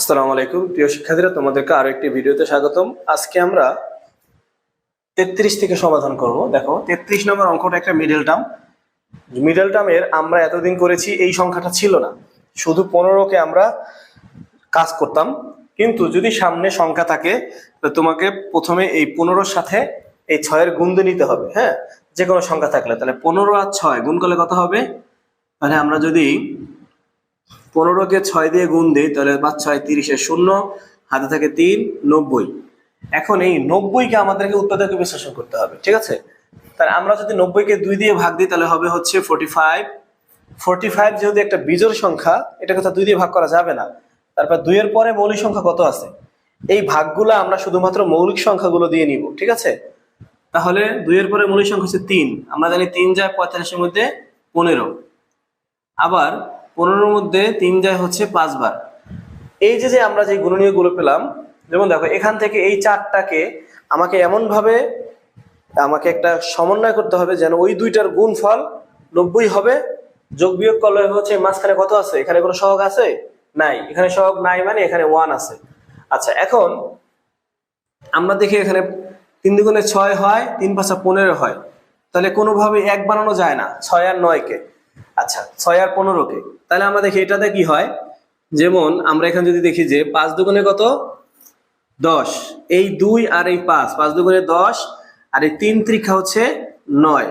আসসালামু আলাইকুম প্রিয় শিক্ষার্থীরা, তোমাদেরকে আরো একটি ভিডিওতে স্বাগতম। আজকে আমরা 33 থেকে সমাধান করব। দেখো 33 নম্বর অঙ্কটা একটা মিডল টার্মের আমরা এতদিন করেছি এই সংখ্যাটা ছিল না, শুধু 15কে আমরা কাজ করতাম। কিন্তু যদি সামনে সংখ্যা থাকে তো তোমাকে প্রথমে এই 15-র সাথে এই 6-এর গুণ দিয়ে নিতে হবে। হ্যাঁ, যে কোনো সংখ্যা থাকলে তাহলে 15 আর 6 গুণ করলে কত হবে? মানে আমরা যদি 15কে 6 দিয়ে গুণ দিই তাহলে 5 6 30 শূন্য, হাতে থাকে 3, 90। এখন এই 90কে আমাদেরকে উৎপাদকে বিশ্লেষণ করতে হবে, ঠিক আছে? তাহলে আমরা যদি 90কে 2 দিয়ে ভাগ দিই তাহলে হবে হচ্ছে 45 যেহেতু একটা বিজোড় সংখ্যা, এটাকে তো 2 দিয়ে ভাগ করা যাবে না। তারপর 2 এর পরে মৌলিক সংখ্যা কত আছে, এই ভাগগুলো আমরা শুধুমাত্র মৌলিক সংখ্যাগুলো দিয়ে নিব, ঠিক আছে? তাহলে 2 এর পরে মৌলিক সংখ্যা হচ্ছে 3, আমরা জানি 3 যায় 45-এর মধ্যে 15, আবার 15-এর মধ্যে 3 যায় হচ্ছে 5 বার। এই যে আমরা যে গুণনীয় গুলো পেলাম, যেমন দেখো এখান থেকে এই 4টাকে আমাকে এমন ভাবে আমাকে একটা সমন্বয় করতে হবে যেন ওই দুইটার গুণফল 90 হবে। যোগ বিয়োগ করলে হচ্ছে মাঝখানে কত আছে, এখানে কোনো সহগ আছে নাই, এখানে সহগ নাই মানে এখানে 1 আছে। আচ্ছা, এখন আমরা দেখি এখানে 3 দুগুণে 6 হয়, 3 5 15 হয়, তাহলে কোনোভাবে 1 বানানো যায় না 6 আর 9-কে। আচ্ছা, 6 আর 15-কে, তাহলে আমরা দেখি এটাতে কি হয়। যেমন আমরা এখানে যদি দেখি যে 5 দুগুণে কত 10, এই 2 আর এই 5 দুগুণে 10, আর এই 3 ত্রিকা হচ্ছে 9,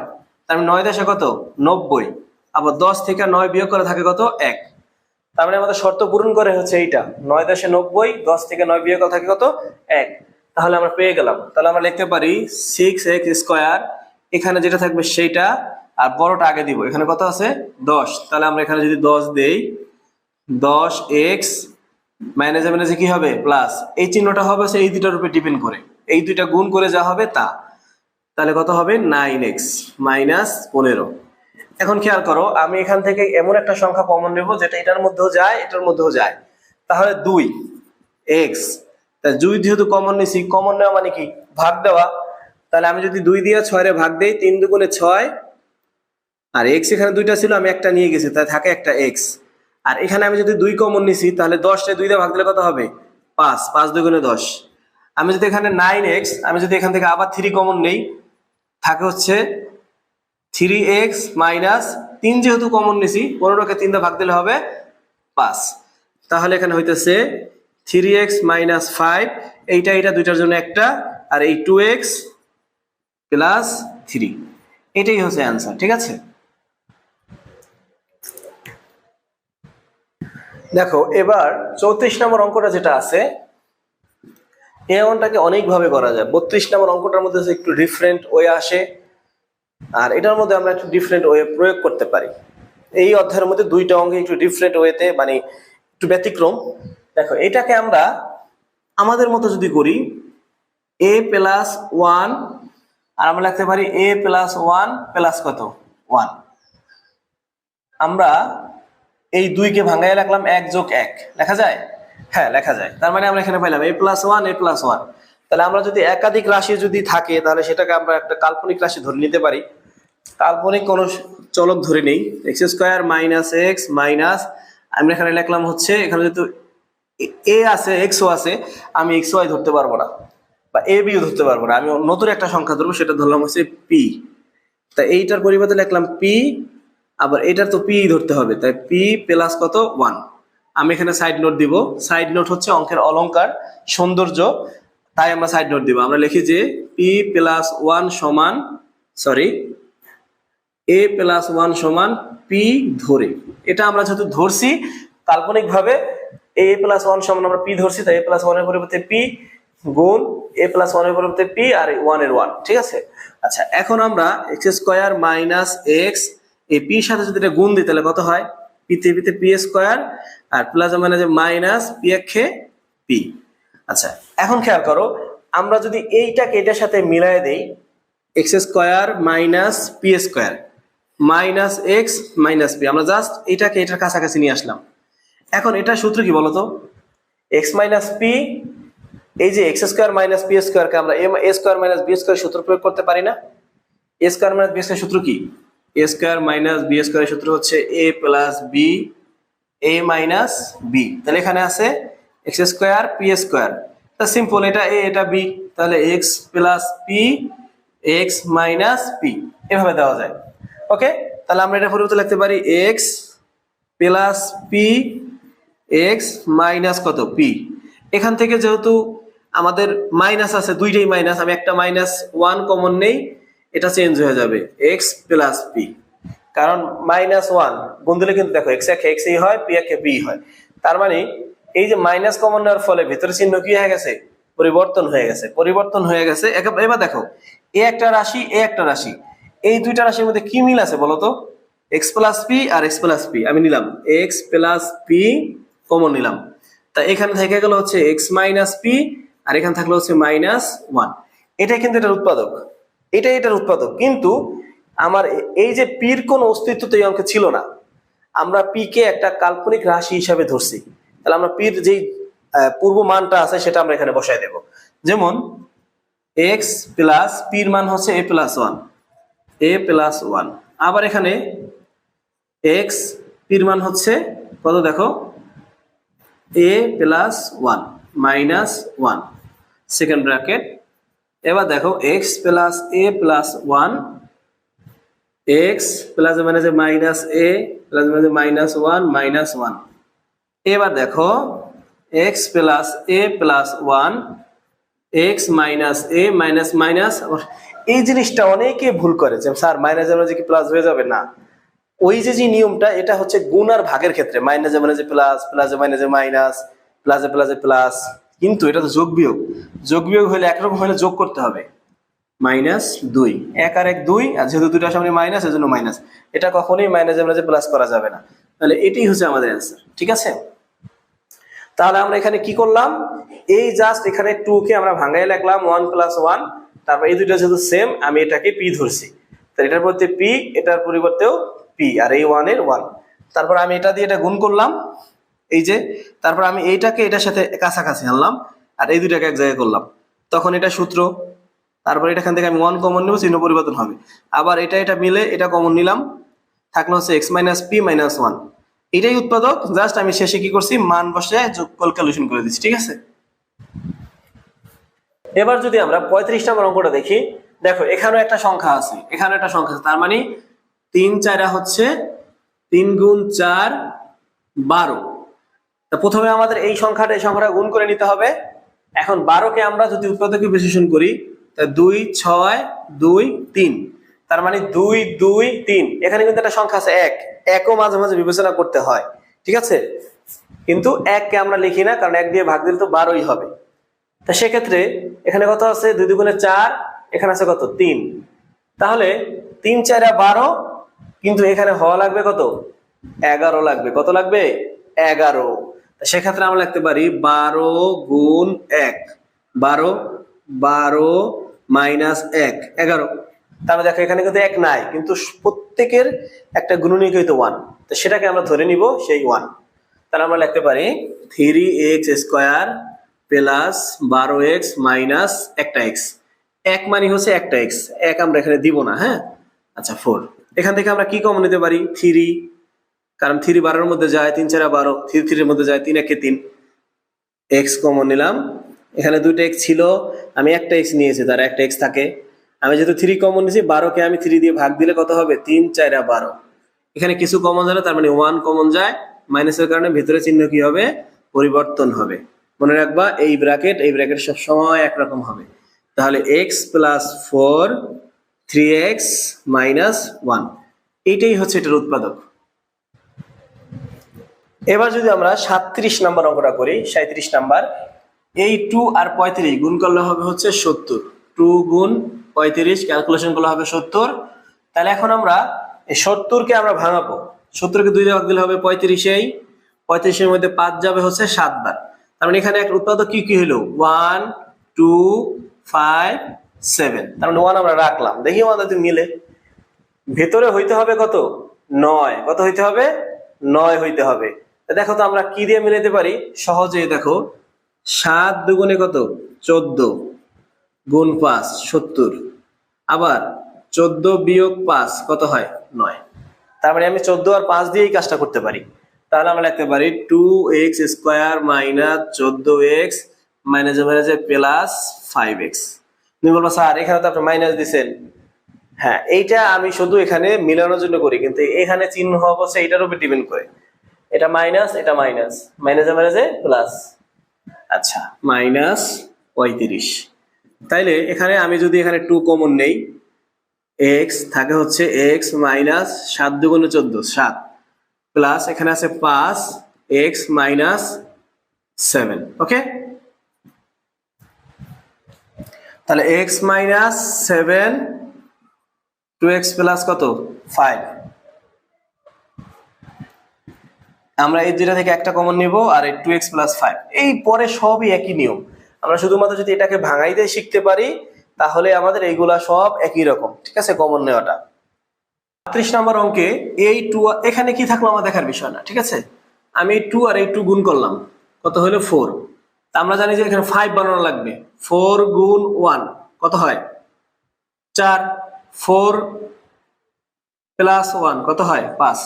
তার মানে 9 10 কত 90। আবার 10 থেকে 9 বিয়োগ করে থাকে কত 1, তার মানে আমাদের শর্ত পূরণ করে হচ্ছে এইটা 9 10 90, 10 থেকে 9 বিয়োগ করে থাকে কত 1। তাহলে আমরা পেয়ে গেলাম। তাহলে আমরা লিখতে পারি 6x², এখানে যেটা থাকবে সেইটা, আর বড়টা আগে দিব, এখানে কত আছে 10, তাহলে আমরা এখানে যদি 10 দেই 10x মাইনাসে মাইনাসে কি হবে প্লাস, এই চিহ্নটা হবে এই দুটার উপরে ডিপেন্ড করে, এই দুইটা গুণ করে যা হবে তা। তাহলে কত হবে 9x - 15। এখন খেয়াল করো, আমি এখান থেকে এমন একটা সংখ্যা কমন নেব যেটা এটার মধ্যেও যায় এটার মধ্যেও যায়। তাহলে 2x, তাহলে 2 যেহেতু কমন নিছি, কমন নেওয়া মানে কি ভাগ দেওয়া। তাহলে আমি যদি 2 দিয়ে 6 ভাগ দেই, 3 দুগুণে 6, আর x এখানে দুইটা ছিল আমি একটা নিয়ে গেছি, তাই থাকে একটা x। আর এখানে আমি যদি 2 কমন নিছি তাহলে 10টা 2 দিয়ে ভাগ দিলে কত হবে 5 দুগুণে 10। আমি যদি এখানে 9x, আমি যদি এখান থেকে আবার 3 কমন নেই, থাকে হচ্ছে 3x - 3 যেহেতু কমন নিছি 15কে 3 দিয়ে ভাগ দিলে হবে 5। তাহলে এখানে হইতেছে 3x - 5, এইটা দুইটার জন্য একটা, আর এই 2x + 3, এটাই হচ্ছে অ্যান্সার, ঠিক আছে? দেখো এবার 34 নম্বর অঙ্কটা যেটা আছে, এই অঙ্কটাকে অনেকভাবে করা যায়। 32 নম্বর অঙ্কটার মধ্যে একটু ডিফারেন্ট ওয়ে আসে, আর এটার মধ্যে আমরা একটু ডিফারেন্ট ওয়ে প্রয়োগ করতে পারি। এই অধ্যায়ের মধ্যে দুইটা অঙ্কে একটু ডিফারেন্ট ওয়েতে, মানে একটু ব্যতিক্রম। দেখো এটাকে আমরা আমাদের মতো যদি করি a+1, আর আমরা লিখতে পারি a+1 প্লাস কত 1। আমরা এই 2কে ভাঙায় রাখলাম 1 + 1, লেখা যায়? হ্যাঁ লেখা যায়। তার মানে আমরা এখানে পাইলাম a+1 তাহলে আমরা যদি একাধিক রাশি যদি থাকে তাহলে সেটাকে আমরা একটা কাল্পনিক রাশি ধরে নিতে পারি। কাল্পনিক কোন চলক ধরে নেই, x² - x মাইনাস, আমরা এখানে লিখলাম হচ্ছে, এখানে যেহেতু a আছে x ও আছে, আমি x y ধরতে পারবো না বা a b ও ধরতে পারবো না, আমি নতুন একটা সংখ্যা ধরবো, সেটা ধরলাম হচ্ছে p। তাই এইটার পরিবর্তে লিখলাম p, আবার এটার তো p ধরতে হবে, তাই p প্লাস কত 1। আমি এখানে সাইড নোট দিব, সাইড নোট হচ্ছে অঙ্কের অলংকার, সৌন্দর্য, তাই আমরা সাইড নোট দিব। আমরা লিখি যে p+1 সমান, সরি a+1 সমান p ধরে, এটা আমরা যেহেতু ধরছি কাল্পনিক ভাবে a+1 সমান আমরা p ধরছি, তাই a+1 এর পরিবর্তে p গুণ a+1 এর পরিবর্তে p আর 1 এর 1, ঠিক আছে? আচ্ছা, এখন আমরা x² - x, এই p এর সাথে যদি এটা গুণ দিই তাহলে কত হয় p তে p², আর প্লাস মানে যে মাইনাস p একে p। আচ্ছা, এখন খেয়াল করো, আমরা যদি এইটাকে এটার সাথে মিলায় দেই x² - p² - x - p, আমরা জাস্ট এটাকে এটার কাছাকাছি নিয়ে আসলাম। এখন এটা সূত্র কি বলতো, x - p, এই যে x² - p² কে আমরা a² - b² সূত্র প্রয়োগ করতে পারি না? a² - b² সূত্র কি? a² - b² সূত্র হচ্ছে a + b a - b। তাহলে এখানে আছে এক্স স্কোয়ার পি স্কোয়ার, তা সিম্পল, এটা এ এটা বি, তাহলে x plus P x minus P, এভাবে দেওয়া যায়। ওকে, তাহলে আমরা এটা পরিবর্তে লিখতে পারি x plus P x minus কত পি। এখান থেকে যেহেতু আমাদের মাইনাস আছে, দুইটাই মাইনাস, আমি একটা মাইনাস ওয়ান কমন নেই, এটা চেঞ্জ হয়ে যাবে এক্স প্লাস পি, কারণ মাইনাস ওয়ান গুণ দিলে কিন্তু দেখো এক্স একে এক্সই হয়, পি একে পি হয়। তার মানে এই যে মাইনাস কমন নেওয়ার ফলে ভিতরে চিহ্ন কি হয়ে গেছে, পরিবর্তন হয়ে গেছে, পরিবর্তন হয়ে গেছে। এবার দেখো এ একটা রাশি, এ একটা রাশি, এই দুইটা রাশির মধ্যে কি মিল আছে বলতো? X plus P R x plus P, আমি নিলাম এক্স প্লাস পি কমন নিলাম, তা এখানে থেকে গেল হচ্ছে এক্স মাইনাস পি, আর এখানে থাকলো হচ্ছে মাইনাস ওয়ান। এটাই কিন্তু এটার উৎপাদক, এটাই এটার উৎপাদক। কিন্তু আমার এই যে পির কোন অস্তিত্ব তো এই অঙ্কে ছিল না, আমরা পি কে একটা কাল্পনিক রাশি হিসাবে ধরছি। তাহলে আমরা পির যেই পূর্ব মানটা আছে সেটা আমরা এখানে বসাই দেব। যেমন এক্স প্লাস পির মান হচ্ছে A plus one, A plus one. আবার এখানে এক্স পির মান হচ্ছে কত দেখো, A plus one minus one, second bracket. এবার দেখো X plus A plus one, X plus মানে যে মাইনাস এ প্লাস মানে মাইনাস ওয়ান মাইনাস ওয়ান। এবার দেখো X plus A plus one, X minus A minus minus. এই জিনিসটা অনেকে ভুল করে যে স্যার মাইনাস যে কি প্লাস হয়ে যাবে, না, ওই যে যে নিয়মটা এটা হচ্ছে গুণ আর ভাগের ক্ষেত্রে, মাইনাসে মানে যে প্লাস, প্লাসে মানে যে মাইনাস, প্লাসে প্লাসে প্লাস। কিন্তু এটা তো যোগ বিয়োগ, যোগ বিয়োগ হলে একরকম হলে যোগ করতে হবে, মাইনাস দুই, এক আর এক দুই, আর যেহেতু দুইটার সামনে মাইনাস এজন্য মাইনাস, এটা কখনোই মাইনাসে মানে যে প্লাস করা যাবে না। তাহলে এটাই হচ্ছে আমাদের অ্যান্সার, ঠিক আছে। তাহলে আমরা এখানে কি করলাম, এই জাস্ট এখানে টু কে আমরা ভাঙাই লিখলাম ওয়ান প্লাস ওয়ান, তারপর এই দুইটা যেহেতু সেম আমি এটাকে পি ধরছি, তাহলে এটার পরিবর্তে পি, এটার পরিবর্তেও পি, আর এই ওয়ান এর ওয়ান। তারপর আমি এটা দিয়ে এটা গুণ করলাম, এই যে, তারপর আমি এইটাকে এটার সাথে কাছাকাছি আনলাম, আর এই দুইটাকে এক জায়গায় করলাম, তখন এটা সূত্র। তারপর এখান থেকে আমি ওয়ান কমন নেব, চিহ্ন পরিবর্তন হবে। আবার এটা এটা মিলে এটা কমন নিলাম, থাকলো হচ্ছে x minus P minus one, এটাই উৎপাদক। জাস্ট আমি শেষে কি করছি, মান বসে যোগফল ক্যালকুলেশন করে দিচ্ছি, ঠিক আছে। এবার যদি আমরা 35 নম্বর অঙ্কটা দেখি, দেখো এখানেও একটা সংখ্যা আছে, এখানেও একটা সংখ্যা আছে, তার মানে 3 4 হচ্ছে 3 গুণ 4 12। তা প্রথমে আমাদের এই সংখ্যাটা গুণ করে নিতে হবে। এখন 12 কে আমরা যদি উৎপাদকে বিশ্লেষণ করি, তা 2 6 2 3, তার মানে 2 2 3। এখানে কিন্তু একটা সংখ্যা আছে 1, একও মাঝে মাঝে বিবেচনা করতে হয়, ঠিক আছে। কিন্তু 1 কে আমরা লিখি না, কারণ 1 দিয়ে ভাগ দিলে তো 12ই হবে। তা সেক্ষেত্রে এখানে কত আছে, 2 দুগুণে 4, এখানে আছে কত 3, তাহলে 3 4 12, কিন্তু এখানে হওয়া লাগবে কত 11 লাগবে, কত লাগবে 11। সেক্ষেত্রে আমরা লিখতে পারি 12 গুণ 1, 12 12 মাইনাস 1 11। তাহলে দেখো এখানে কিন্তু 1 নাই, কিন্তু প্রত্যেকের একটা গুণনীয়ক হইতো 1, তো সেটাকে আমরা ধরে নিব সেই 1। তাহলে আমরা লিখতে পারি 3x square plus 12x minus একটা এক্স। 1 মানে হচ্ছে একটা এক্স, 1 আমরা এখানে দিব না, হ্যাঁ। আচ্ছা 4, এখান থেকে আমরা কি কমন নিতে পারি 3, কারণ 3 12 এর মধ্যে যায়, 3 4 12, 3 3 এর মধ্যে যায়, 3 1 3, এক্স কমন নিলাম। এখানে দুইটা এক্স ছিল, আমি একটা এক্স নিয়েছি, তার একটা এক্স থাকে। আমি যেহেতু 3 কমন নিয়েছি, 12 কে আমি 3 দিয়ে ভাগ দিলে কত হবে 3 4 12। এখানে কিছু কমন যায়, তার মানে 1 কমন যায়, মাইনাসের কারণে ভিতরে চিহ্ন কি হবে, পরিবর্তন হবে। মনে রাখবা এই ব্র্যাকেট সব সময় একরকম হবে। তাহলে x প্লাস 4 3x মাইনাস 1, এইটাই হচ্ছে এটার উৎপাদক। এবার যদি আমরা 37 নাম্বার অঙ্কটা করি, 37 নাম্বার, এই 2 আর 35 গুণ করলে হবে হচ্ছে 70, 2 গুণ 35 ক্যালকুলেশন করলে হবে 70। তাহলে এখন আমরা এই 70 কে আমরা ভাঙাবো, 70 কে 2 দিয়ে ভাগ দিলে হবে 35, এই 35 এর মধ্যে 5 যাবে হচ্ছে 7 বার। তার মানে এখানে একটা উৎপাদক কি কি হলো 1 2 5 7, তার মানে 1 আমরা রাখলাম। দেখি আমাদের মিলে, ভেতরে হইতে হবে কত 9, কত হইতে হবে 9 হইতে হবে। দেখো তো আমরা কি দিয়ে মিলাইতে পারি সহজেই, দেখো 7 দুগুণে কত 14 গুণ 5 70, আবার 14 বিয়োগ 5 কত হয় 9। তার মানে আমি 14 আর 5 দিয়ে এই কাজটা করতে পারি। তাহলে আমরা লিখতে পারি 2x² মাইনাস 14x মাইনাসে মাইনাসে প্লাস 5x। তুমি বলবো স্যার এখানে তো আপনি মাইনাস দিছেন। হ্যাঁ, এইটা আমি শুধু এখানে মিলানোর জন্য করি, কিন্তু এখানে চিহ্ন অবশ্যই এটার উপর ডিপেন্ড করে। এটা মাইনাস, এটা মাইনাস, মাইনাসে মাইনাসে প্লাস। আচ্ছা, মাইনাস 35। তাইলে এখানে আমি যদি এখানে 2 কমন নেই, x থাকে হচ্ছে x মাইনাস 7 দুগুণে 14 7 প্লাস এখানে আছে 5x মাইনাস 7। ওকে, তাহলে x মাইনাস 7 2x প্লাস কত 5। আমরা এই দুইটা থেকে একটা কমন নিব আর এই 2x প্লাস 5। এই পরে সবই একই নিয়ম। আমরা শুধুমাত্র যদি এটাকে ভাঙাই দিয়ে শিখতে পারি তাহলে আমাদের এইগুলা সব একই রকম, ঠিক আছে, কমন নেওয়াটা। 38 নম্বর অঙ্কে এই 2 এখানে কি থাকলো আমার দেখার বিষয় না, ঠিক আছে। আমি এই 2 আর এই 2 গুণ করলাম, কত হলো 4। তা আমরা জানি যে এখানে 5 বানানো লাগবে। 4 গুণ 1 কত হয় 4, 4 প্লাস 1 কত হয় 5।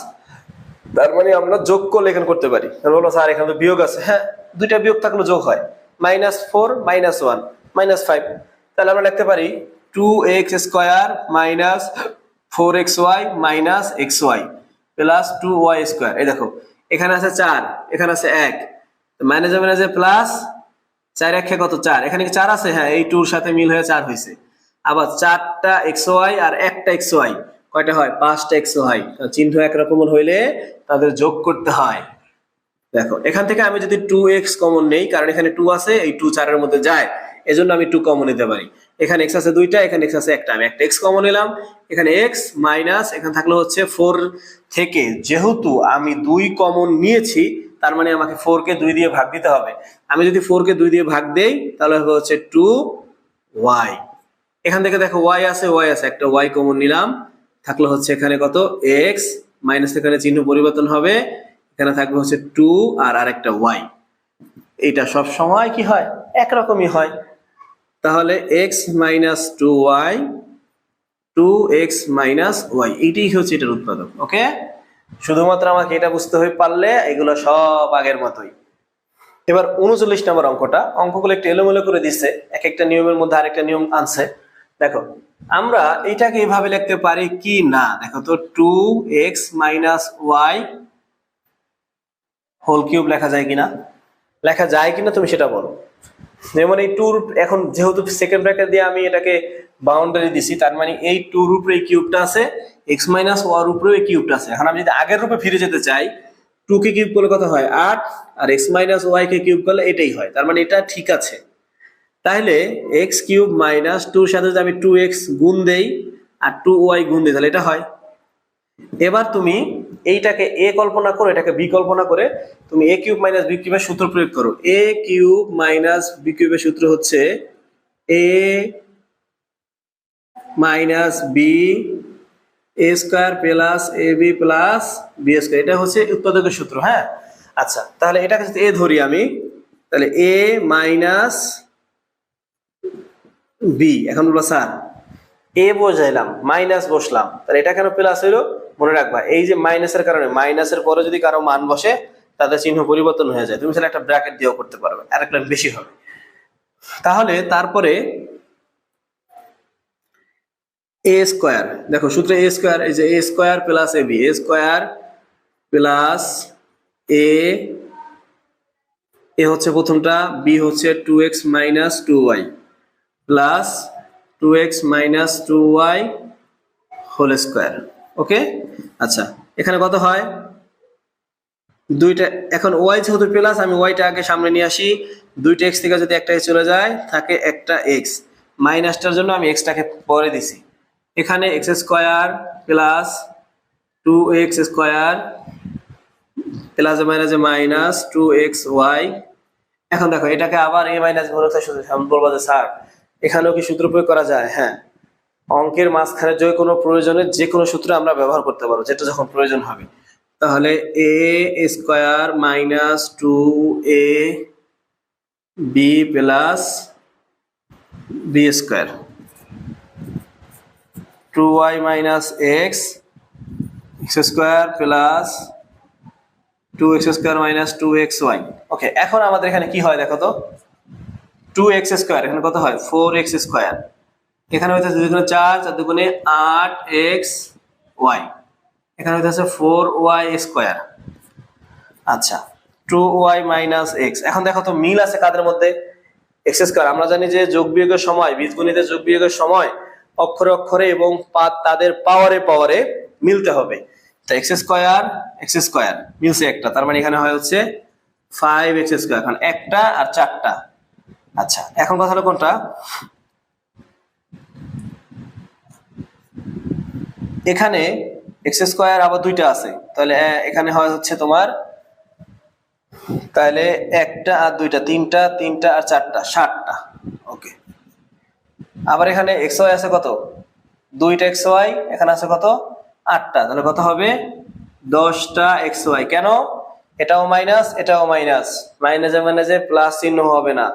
তার মানে আমরা যোগ করলে এখানে করতে পারি। বলবো স্যার এখানে তো বিয়োগ আছে। হ্যাঁ, দুইটা বিয়োগ থাকলে যোগ হয়, -4 -1 -5। তাহলে আমরা লিখতে পারি 2x² minus 4xy minus xy plus 2y²। এই দেখো এখানে আছে 4, এখানে আছে 1, মাইনাসে মাইনাসে প্লাস 4 1 কত 4, এখানে কি 4 আছে? হ্যাঁ, এই 2 এর সাথে মিল হয়ে 4 হয়েছে। আবার 4টা xy আর একটা xy কয়টা হয় 5টা xy। চিহ্ন একরকম হইলে তাদের যোগ করতে হয়। দেখো এখান থেকে আমি যদি 2x কমন নেই, কারণ এখানে 2 আছে, এই 2 4 এর মধ্যে যায়, এজন্য আমি 2 কমন নিতে পারি। এখানে x আছে 2টা, এখানে x আছে একটা, আমি একটা x কমন নিলাম। এখানে x মাইনাস এখানে থাকলো হচ্ছে 4 থেকে, যেহেতু আমি 2 কমন নিয়েছি তার মানে আমাকে 4 কে 2 দিয়ে ভাগ দিতে হবে। আমি যদি 4 কে 2 দিয়ে ভাগ দেই তাহলে হবে হচ্ছে 2y। এখান থেকে দেখো y আছে, একটা y কমন নিলাম, থাকলো হচ্ছে এখানে কত x মাইনাস, এখানে চিহ্ন পরিবর্তন হবে, এখানে থাকবে হচ্ছে 2 আর আরেকটা y। এটা সব সময় কি হয় একরকমই হয়। তাহলে x minus 2y 2x minus y, এইটাই হচ্ছে এটার উৎপাদক। ওকে, শুধুমাত্র আমাকে এটা বুঝতে হয়ে পারলে এগুলো সব আগের মতোই। এবার 39 নম্বর অঙ্কগুলো একটু এলোমেলো করে দিচ্ছে, এক একটা নিয়মের মধ্যে আরেকটা নিয়ম আনছে। দেখো আমরা এটাকে এইভাবে লিখতে পারি কি না, দেখো তো 2x minus y whole cube লেখা যায় কিনা, লেখা যায় কিনা তুমি সেটা বলো। যেমন এই 2 এখন যেহেতু সেকেন্ড ব্র্যাকেট দিয়ে আমি এটাকে বাউন্ডারি দিছি, তার মানে এই 2 এর উপরে এই কিউবটা আছে, x মাইনাস y এর উপরে এই কিউবটা আছে। এখন আমি যদি আগের রূপে ফিরে যেতে চাই, 2 কে কিউব করলে কত হয় 8, আর x minus y K cube করলে এটাই হয়, তার মানে এটা ঠিক আছে। তাহলে x কিউব মাইনাস 2 এর সাথে যদি আমি 2x গুণ দেই আর 2y গুণ দেই তাহলে এটা হয়। এবার তুমি এইটাকে a কল্পনা করো, এটাকে b কল্পনা করে তুমি a কিউব মাইনাস b কিউবের সূত্র প্রয়োগ করো। a কিউব মাইনাস b কিউবের সূত্র হচ্ছে a minus b a square plus ab plus b square, এটা হচ্ছে উৎপাদকের সূত্র। হ্যাঁ, আচ্ছা, তাহলে এটাকে যদি a ধরি আমি, তাহলে a মাইনাস b। এখন বলবো স্যার a বসাইলাম মাইনাস বসলাম, তাহলে এটা কেন প্লাস হইলো? মনে রাখবা এই যে মাইনাসের কারণে, মাইনাসের পরে যদি কারো মান বসে তাদের চিহ্ন পরিবর্তন হয়ে যায়। তুমি তাহলে একটা ব্র্যাকেট দিয়েও করতে পারবে, আর একটা বেশি হবে। তাহলে তারপরে a স্কয়ার, দেখো সূত্রে a স্কয়ার, এই যে a square plus ab, a square plus a হচ্ছে প্রথমটা, b হচ্ছে 2x minus 2y plus 2x minus 2y whole square. Okay, আচ্ছা, এখানে কত হয় দুইটা। এখন y যেহেতু প্লাস, আমি yটা আগে সামনে নিয়ে আসি। 2টা x থেকে যদি একটা চলে যায় থাকে একটা x, মাইনাসটার জন্য আমি xটাকে পরে দিছি। এখানে x square plus 2x square plus মাইনাসে মাইনাস 2xy। এখন দেখো এটাকে আবার a মাইনাস বলবো যে স্যার এখানেও কি সূত্র প্রয়োগ করা যায়? হ্যাঁ, অঙ্কের মাঝখানে যে কোনো প্রয়োজনে যে কোনো সূত্র আমরা ব্যবহার করতে পারবো, যেটা যখন প্রয়োজন হবে। তাহলে a square minus 2ab plus b square 2y minus x square plus 2x square minus 2xy। ওকে, এখন আমাদের এখানে কি হয় দেখো তো, 2x স্কয়ার এখানে কত হয় 4x স্কয়ার, এখানে হইতেছে 2 × 4, 4 × 8xy, এখানে হইতেছে 4y স্কয়ার। আচ্ছা, 2y মাইনাস x। এখন দেখো তো মিল আছে কাদের মধ্যে, x স্কয়ার। আমরা জানি যে যোগ বিয়োগের সময়, বীজগণিতের যোগ বিয়োগের সময় অক্ষরে অক্ষরে এবং তাদের পাওয়ারে পাওয়ারে মিলতে হবে। তো x স্কয়ার মিলছে একটা, তার মানে এখানে হয় হচ্ছে 5x স্কয়ার। এখন একটা আর চারটা। আচ্ছা, এখন কথা হলো কোনটা, এখানে x স্কয়ার আবার দুইটা আছে, তাহলে এখানে হয় হচ্ছে তোমার, তাহলে একটা আর দুইটা, তিনটা, তিনটা আর চারটা, 7টা। ওকে, আবার এখানে xy আছে কত, 2টা xy, এখানে আছে কত 8টা, তাহলে কত হবে 10টা xy। কেন, এটাও মাইনাস এটাও মাইনাস, মাইনাসে মাইনাসে প্লাস চিহ্ন হবে না,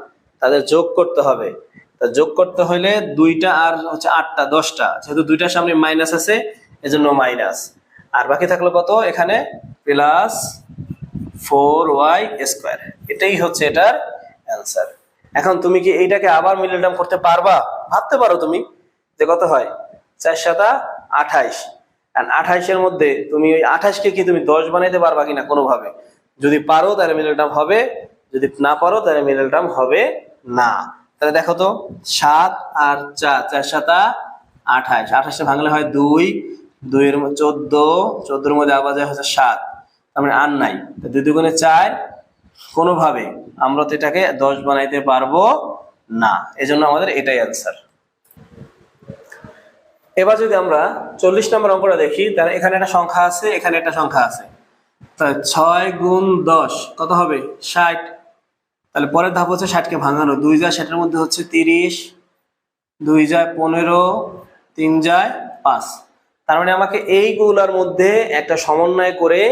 তাদের যোগ করতে হবে। তা যোগ করতে হলে 2টা আর হচ্ছে 8টা 10টা, যেহেতু 2টার সামনে মাইনাস আছে এজন্য মাইনাস, আর বাকি থাকলো কত এখানে প্লাস 4y স্কয়ার। এটাই হচ্ছে এটার অ্যান্সার। এখন তুমি কি এইটাকে আবার মিডল টার্ম করতে পারবা, ভাবতে পারো তুমি যে কত হয় 4 × 7 = 28, আর 28 এর মধ্যে তুমি ওই 28 কে কি তুমি 10 বানাইতে পারবা কিনা কোনোভাবে, যদি পারো তাহলে মিডল টার্ম হবে, যদি না পারো তাহলে মিডল টার্ম হবে না। তাহলে দেখো তো 7 আর 4, 4 × 7 = 28, 28 টা ভাঙলে হয় 2, 2 এর মধ্যে 14, 14 এর মধ্যে আবার যায় হচ্ছে 7, তার মানে আর নাই, 2 × 2 = 4, কোনোভাবে আমরা তো এটাকে 10 বানাইতে পারবো না, এজন্য আমাদের এটাই অ্যান্সার। এবার যদি আমরা 40 নম্বর অঙ্কটা দেখি, তাহলে এখানে একটা সংখ্যা আছে, এখানে একটা সংখ্যা আছে, তাহলে 6 × 10 কত হবে 60। তাহলে পরের ধাপ হচ্ছে 60 কে ভাঙানো, 2 যায় 60 এর মধ্যে হচ্ছে 30, 2 যায় 15, 3 যায় 5। তার মানে আমাকে এইগুলার মধ্যে একটা সমন্বয় করে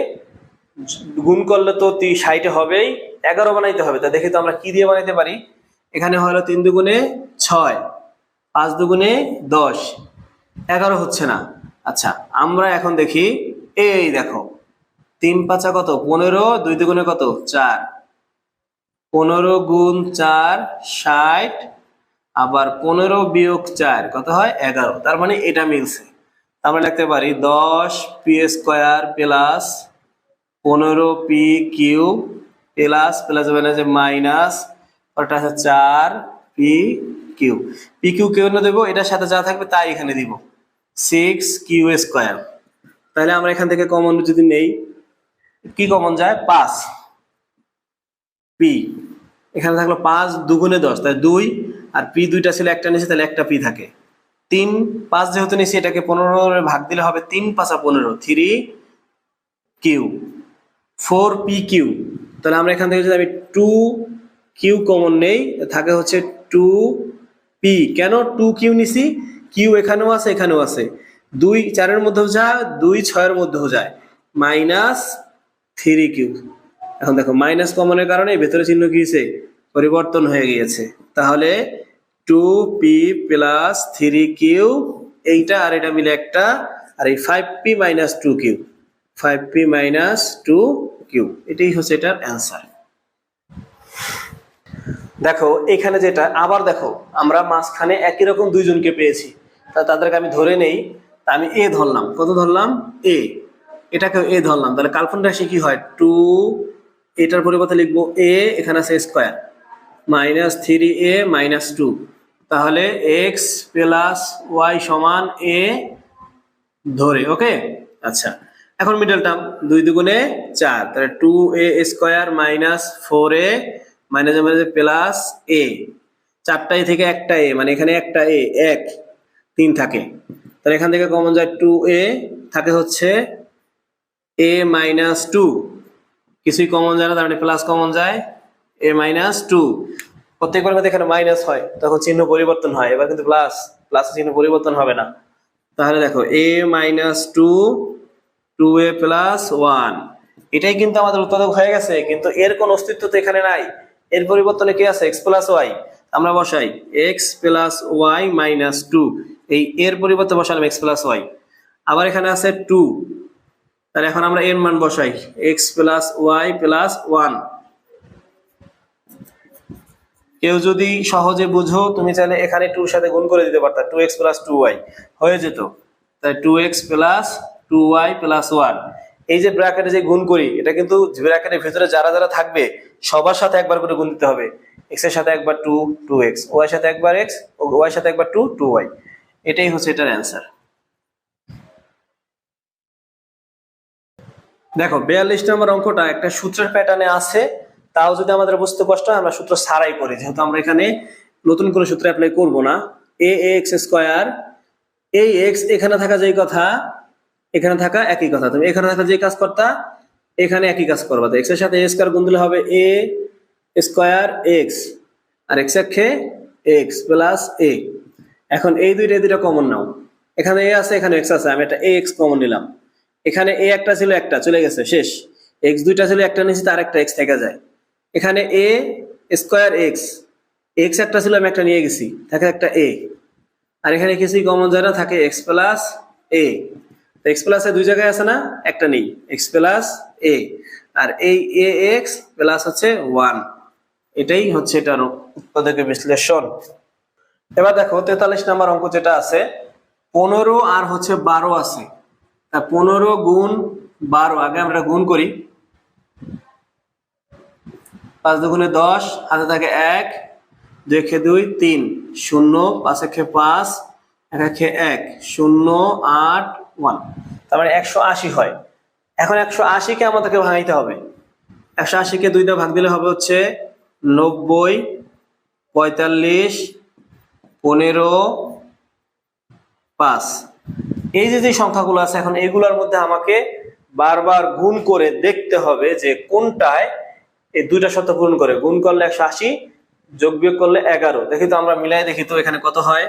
গুণ করলে তো 60 হবেই, 11 বানাইতে হবে। তা দেখি তো আমরা কি দিয়ে বানাইতে পারি। এখানে হলো 3 × 2 = 6, 5 × 2 = 10, 11 হচ্ছে না। আচ্ছা, আমরা এখন দেখি, এই দেখো 3 × 5 = কত 15, 2 × 2 = কত 4, 15 × 4 60, আবার 15 - 4 কত হয় 11, তার মানে এটা মিলছে। আমরা লিখতে পারি 10p² plus 15p³ plus plus মানে মাইনাস, ওটা আছে 4p³ pq কেন দেব, এটার সাথে যা থাকবে তাই এখানে দিব, 6q²। তাহলে আমরা এখান থেকে কমন যদি নেই, কি কমন যায় 5, p এখানে থাকলো 5, 2 × 10, তাই 2, আর p দুইটা ছিল একটা নিচে, তাহলে একটা p থাকে। 3, 5 যেহেতু নিচে, এটাকে 15 এর ভাগ দিলে হবে 3 × 5 = 15, 3q, 4pq। তাহলে আমরা এখান থেকে যদি আমি 2q কমন নেই, থাকে হচ্ছে 2p। কেন 2q নিছি, q এখানেও আছে এখানেও আছে, 2 4 এর মধ্যেও যায়, 2 6 এর মধ্যেও যায়, -3q। এখন দেখো মাইনাস কমনের কারণে ভেতরে চিহ্ন কি হয়েছে পরিবর্তন হয়ে গিয়েছে, তাহলে 2p + 3q, এইটা আর এটা মিলে একটা, আর এই 5p - 2q, 5p - 2q, এটাই হচ্ছে এটার অ্যান্সার। দেখো এখানে যেটা, আবার দেখো আমরা মাঝখানে একই রকম দুইজনকে পেয়েছি, তা তাদেরকে আমি ধরে নেই। তা আমি a ধরলাম, কত ধরলাম a, এটাকে a ধরলাম, তাহলে কাল্পনিক রাশি কি হয় 2, এটার পরিবর্তে লিখবো a, এখানে আছে স্কয়ার, -3a - 2, তাহলে x + y = a ধরে। ওকে, আচ্ছা, এখন মিডল টার্ম 2 × 2 = 4, তাহলে 2a² - 4a মাইনাসে মাইনাসে প্লাস a, 4টাই থেকে একটা a, মানে এখানে একটা a 1, 3 থাকে, তাহলে এখান থেকে কমন যায় 2a, থাকে হচ্ছে a - 2, কিছুই কমন যায় না, তার মানে প্লাস কমন যায় a - 2। প্রত্যেকবার মধ্যে এখানে মাইনাস হয় তখন চিহ্ন পরিবর্তন হয়, এবার কিন্তু প্লাস, প্লাসের চিহ্ন পরিবর্তন হবে না। তাহলে দেখো a - 2, 2a + 1, এটাই কিন্তু আমাদের উৎপাদক হয়ে গেছে, কিন্তু এর কোন অস্তিত্ব তো এখানে নাই। এর পরিবর্তনে কি আছে x + y, আমরা বসাই x + y - 2, এই এর পরিবর্তে বসালাম x + y। আবার এখানে আছে 2, তাহলে এখন আমরা এর মান বসাই, x plus y plus one. কেউ যদি সহজে বুঝো তুমি চাইলে এখানে 2 এর সাথে গুণ করে দিতে পারতা, 2x প্লাস 2y হয়ে যেত। তাই 2x প্লাস 2y প্লাস 1, এই যে ব্র্যাকেটে যে গুণ করি এটা কিন্তু ব্র্যাকেটের ভিতরে যারা যারা থাকবে সবার সাথে একবার করে গুণ দিতে হবে। x এর সাথে একবার 2, 2x, y এর সাথে একবার x, y এর সাথে একবার 2, 2y। এটাই হচ্ছে এটার অ্যান্সার। দেখো 42 নম্বর অঙ্কটা একটা সূত্রের প্যাটার্নে আছে, তাও যদি আমাদের বুঝতে কষ্ট হয় আমরা সূত্র ছাড়াই করি, যেহেতু আমরা এখানে নতুন কোনো সূত্র অ্যাপ্লাই করব না। ax স্কয়ার, এই x এখানে থাকা যেই কথা এখানে থাকা একই কথা, তুমি এখানে থাকা যে কাজ করতা এখানে একই কাজ করবা। তো x এর সাথে a স্কয়ার গুণ দিলে হবে a স্কয়ার x, আর x একে x প্লাস a। এখন এই দুইটা কমন নাও, এখানে a আছে এখানে x আছে, আমি একটা ax কমন নিলাম। এখানে a একটা ছিল একটা চলে গেছে শেষ, x দুইটা ছিল একটা নিচে তার একটা x থেকে যায়। এখানে a স্কয়ার x, x একটা ছিল আমি একটা নিয়ে গেছি থাকে একটা a, আর এখানে কিছুই কমন যায় না থাকে x প্লাস a। তো x প্লাস a দুই জায়গায় আছে না, একটা নেই, x প্লাস a, আর এই ax প্লাস হচ্ছে 1। এটাই হচ্ছে এটার উৎপাদকের বিশ্লেষণ। এবার দেখো 43 নম্বর অঙ্ক যেটা আছে, 15 আর হচ্ছে 12 আছে। 15 গুণ 12, আগে আমরা গুণ করি। 5 দুগুণে 10, হাতে থাকে 1, 2 একে 2, 3, 0, 5 একে 5, 1 একে 1, 0, 8, 1, তার মানে 180 হয়। এখন 180 কে আমাদেরকে ভাঙাইতে হবে। 180 কে 2 দিয়ে ভাগ দিলে হবে হচ্ছে 90, 45, 15, 5। এই যে সংখ্যাগুলো আছে এখন এইগুলোর মধ্যে আমাকে বারবার গুণ করে দেখতে হবে যে কোনটায় এই দুইটার সাথে গুণ করে, গুণ করলে 180, যোগ বিয়োগ করলে 11। দেখি তো আমরা মিলাই দেখি তো এখানে কত হয়।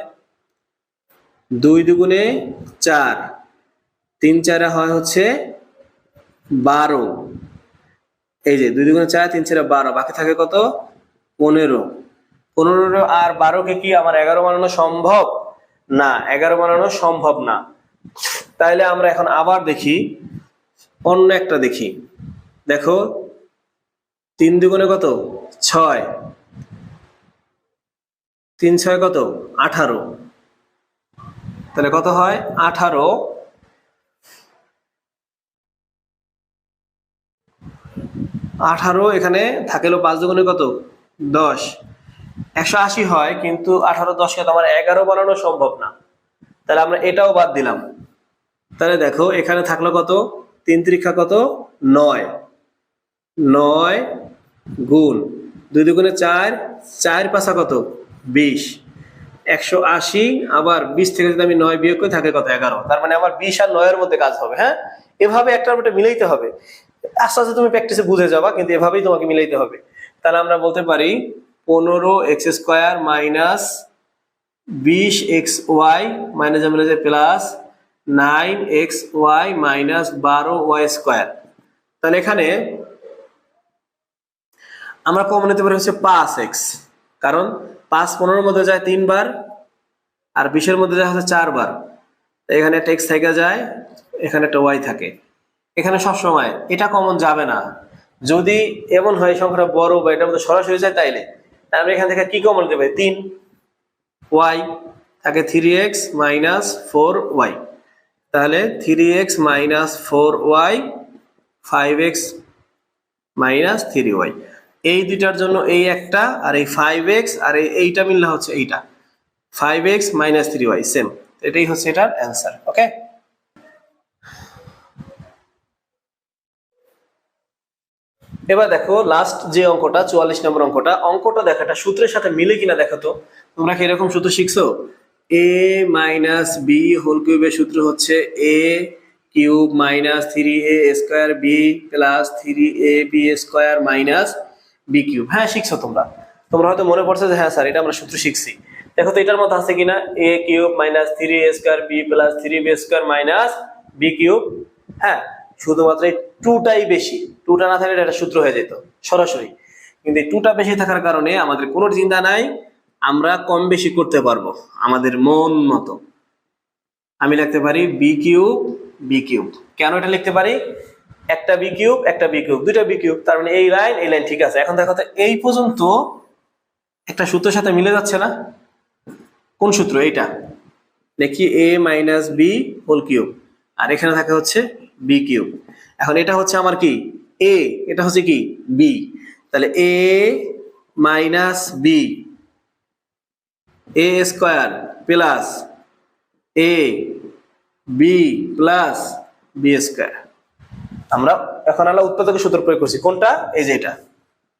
2 দুগুণে 4, 3 4 হয় হচ্ছে 12। এই যে 2 দুগুণে 4, 3 4 12, বাকি থাকে কত 15। 15 আর 12 কে কি আমার 11 বানানো সম্ভব? না, 11 বানানো সম্ভব না। তাইলে আমরা এখন আবার দেখি অন্য একটা দেখি। দেখো 3 দুগুণে কত 6, 3 6 কত 18, তাহলে কত হয় 18। 18 এখানে থাকলো 5 দুগুণে কত 10, 180 হয়, কিন্তু 18 10 কে তো আমার 11 বানানো সম্ভব না, তাহলে আমরা এটাও বাদ দিলাম। তাহলে দেখো এখানে থাকলো কত 3 3 কত 9, 9 গুণ 2 দুগুণে 4, 4 5 কত 20, 180 আবার 20 থেকে যদি আমি 9 বিয়োগ করি থাকে কত 11, তার মানে আমার 20 আর 9 এর মধ্যে কাজ হবে। হ্যাঁ, এভাবে একটার মধ্যে মিলাইতে হবে। আস্তে আস্তে তুমি প্র্যাকটিসে বুঝে যাবা, কিন্তু এভাবেই তোমাকে মিলাইতে হবে। তাহলে আমরা বলতে পারি 15x square minus 20xy minus মিলে plus 9xy minus 12y square. তাহলে এখানে আমরা কমন নিতে পারি হচ্ছে 5x, কারণ 5 15 মধ্যে যায় 3 বার আর 20 এর মধ্যে যায় হচ্ছে 4 বার। এখানে একটা x থেকে যায়, এখানে একটা y থাকে। এখানে সবসময় এটা কমন যাবে না, যদি এমন হয় সংখ্যাটা বড় বা এটার মধ্যে সরাসরি যায় তাইলে আমরা এখান থেকে কি কমন নিতে পারি 3y থাকে 3x মাইনাস 4y, তাহলে 3x minus 4y 5x minus 3y। এই দুইটার জন্য এই একটা আর এই 5x আর এইটা মিললে হচ্ছে এইটা 5x মাইনাস 3y সেম। এটাই হচ্ছে এটার অ্যান্সার। ওকে, এবার দেখো লাস্ট যে অঙ্কটা 44 নম্বর অঙ্কটা দেখো এটা সূত্রের সাথে মিলে কিনা দেখো তো। তোমরা কি এরকম সূত্র শিখছো? a মাইনাস বি হোল কিউবের সূত্র হচ্ছে a cube minus 3a square B plus 3ab square minus B cube. হ্যাঁ শিখছো তোমরা, হয়তো মনে পড়ছে যে হ্যাঁ স্যার এটা আমরা সূত্র শিখছি। দেখো তো এটার মধ্যে আছে কিনা a cube minus 3a square B plus 3b square minus B cube. হ্যাঁ, শুধুমাত্র এই টুটাই বেশি, টুটা না থাকলে এটা সূত্র হয়ে যেত সরাসরি, কিন্তু এই টুটা বেশি থাকার কারণে আমাদের কোনো চিন্তা নাই, আমরা কম বেশি করতে পারবো আমাদের মন মতো। আমি লিখতে পারি বি কিউব বি কিউব। কেন এটা লিখতে পারি? একটা বি কিউব একটা বি কিউব, দুইটা বি কিউব, তার মানে এই লাইন ঠিক আছে। এখন দেখো তো এই পর্যন্ত একটা সূত্রের সাথে মিলে যাচ্ছে না? কোন সূত্র? এইটা দেখি, এ মাইনাস বি হোল কিউব, আর এখানে থাকে হচ্ছে বি কিউব। এখন এটা হচ্ছে আমার কি এ, এটা হচ্ছে কি বি, তাহলে এ minus B A square plus A B plus B square. আমরা এখন আলাদা উৎপাদকের সূত্র প্রয়োগ করছি, কোনটা? এই যে এটা,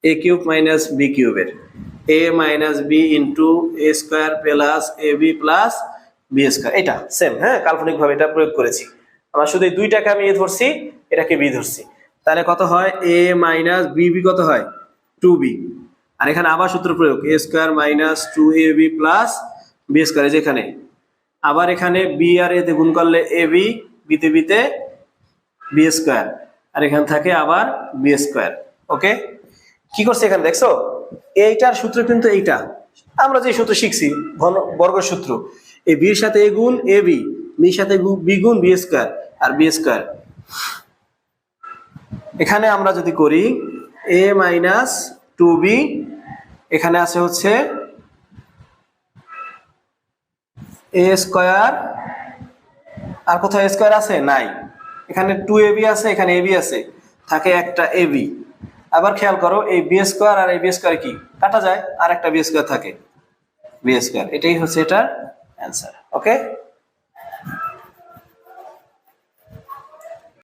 এ কিউব মাইনাস বি কিউবের, এ minus B into A square plus A B plus B square. এটা সেম, হ্যাঁ, কাল্পনিক ভাবে এটা প্রয়োগ করেছি। আমরা শুধু এই দুইটাকে আমি এ ধরছি, এটাকে বি ধরছি, তাহলে কত হয়? এ মাইনাস বি বি কত হয়? 2b। আর এখানে আবার সূত্র প্রয়োগ, A square minus 2ab plus B square. যেখানে আবার এখানে বি আর এতে গুণ করলে এ বি, বিতে বিতে বি স্কোয়ার, আর এখানে থাকে আবার বি স্কোয়ার। ওকে, কি করছে এখানে দেখছো? এইটার সূত্র কিন্তু এইটা আমরা যে সূত্র শিখছি, বর্গের সূত্র, এই বির সাথে এ গুণ এ বি, বির সাথে বি গুণ বি স্কোয়ার আর বি স্কোয়ার। এখানে আমরা যদি করি এ মাইনাস 2b, এখানে আছে হচ্ছে এ স্কোয়ার, আর কোথাও স্কোয়ার আছে? নাই। এখানে 2ab আছে, এখানে ab আছে, থাকে একটা ab। আবার খেয়াল করো, এই বি স্কোয়ার আর এই বি স্কোয়ার কি কাটা যায়, আর একটা বি স্কোয়ার থাকে, বি স্কোয়ার। এটাই হচ্ছে এটার অ্যান্সার। ওকে।